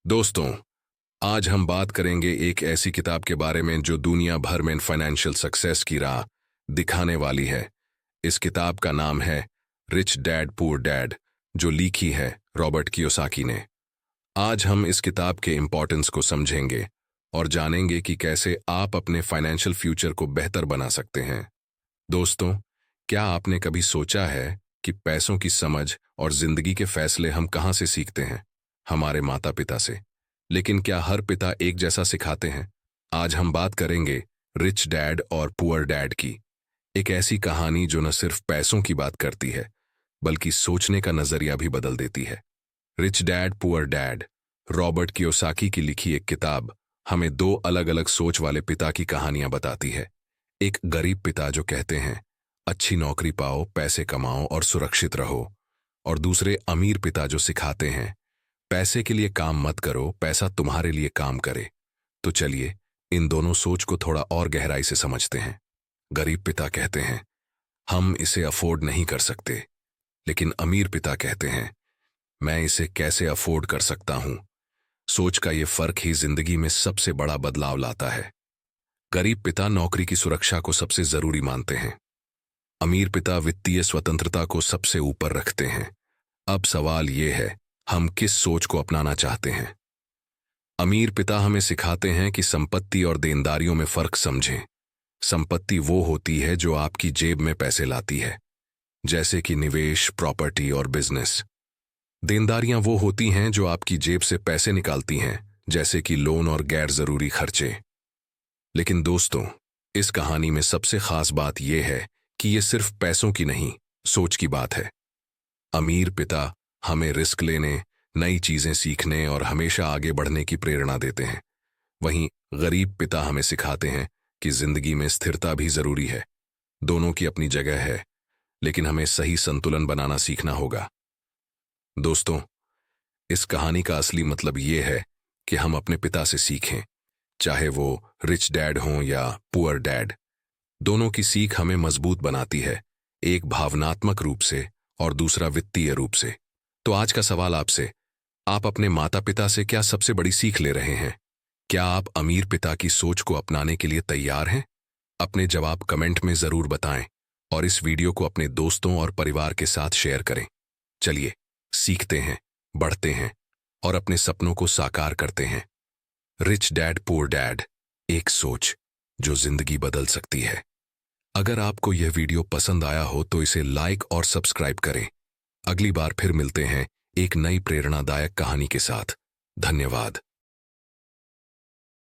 दोस्तों, आज हम बात करेंगे एक ऐसी किताब के बारे में जो दुनिया भर में फाइनेंशियल सक्सेस की राह दिखाने वाली है। इस किताब का नाम है रिच डैड पुअर डैड, जो लिखी है रॉबर्ट कियोसाकी ने। आज हम इस किताब के इम्पोर्टेंस को समझेंगे और जानेंगे कि कैसे आप अपने फाइनेंशियल फ्यूचर को बेहतर बना सकते हैं। दोस्तों, क्या आपने कभी सोचा है कि पैसों की समझ और जिंदगी के फैसले हम कहाँ से सीखते हैं? हमारे माता पिता से। लेकिन क्या हर पिता एक जैसा सिखाते हैं? आज हम बात करेंगे रिच डैड और पुअर डैड की, एक ऐसी कहानी जो न सिर्फ पैसों की बात करती है बल्कि सोचने का नजरिया भी बदल देती है। Rich dad poor dad, Robert Kiyosaki की लिखी एक किताब, हमें दो अलग अलग सोच वाले पिता की कहानियां बताती है। एक गरीब पिता जो कहते हैं अच्छी नौकरी पाओ, पैसे कमाओ और सुरक्षित रहो, और दूसरे अमीर पिता जो सिखाते हैं पैसे के लिए काम मत करो, पैसा तुम्हारे लिए काम करे। तो चलिए इन दोनों सोच को थोड़ा और गहराई से समझते हैं। गरीब पिता कहते हैं हम इसे अफोर्ड नहीं कर सकते, लेकिन अमीर पिता कहते हैं मैं इसे कैसे अफोर्ड कर सकता हूं। सोच का ये फर्क ही जिंदगी में सबसे बड़ा बदलाव लाता है। गरीब पिता नौकरी की सुरक्षा को सबसे जरूरी मानते हैं, अमीर पिता वित्तीय स्वतंत्रता को सबसे ऊपर रखते हैं। अब सवाल ये है, हम किस सोच को अपनाना चाहते हैं? अमीर पिता हमें सिखाते हैं कि संपत्ति और देनदारियों में फर्क समझें। संपत्ति वो होती है जो आपकी जेब में पैसे लाती है, जैसे कि निवेश, प्रॉपर्टी और बिजनेस। देनदारियां वो होती हैं जो आपकी जेब से पैसे निकालती हैं, जैसे कि लोन और गैर जरूरी खर्चे। लेकिन दोस्तों, इस कहानी में सबसे खास बात यह है कि ये सिर्फ पैसों की नहीं, सोच की बात है। अमीर पिता हमें रिस्क लेने, नई चीजें सीखने और हमेशा आगे बढ़ने की प्रेरणा देते हैं। वहीं गरीब पिता हमें सिखाते हैं कि जिंदगी में स्थिरता भी जरूरी है। दोनों की अपनी जगह है, लेकिन हमें सही संतुलन बनाना सीखना होगा। दोस्तों, इस कहानी का असली मतलब ये है कि हम अपने पिता से सीखें, चाहे वो रिच डैड हों या पुअर डैड। दोनों की सीख हमें मजबूत बनाती है, एक भावनात्मक रूप से और दूसरा वित्तीय रूप से। तो आज का सवाल आपसे, आप अपने माता पिता से क्या सबसे बड़ी सीख ले रहे हैं? क्या आप अमीर पिता की सोच को अपनाने के लिए तैयार हैं? अपने जवाब कमेंट में जरूर बताएं और इस वीडियो को अपने दोस्तों और परिवार के साथ शेयर करें। चलिए सीखते हैं, बढ़ते हैं और अपने सपनों को साकार करते हैं। रिच डैड पुअर डैड, एक सोच जो जिंदगी बदल सकती है। अगर आपको यह वीडियो पसंद आया हो तो इसे लाइक और सब्सक्राइब करें। अगली बार फिर मिलते हैं एक नई प्रेरणादायक कहानी के साथ। धन्यवाद।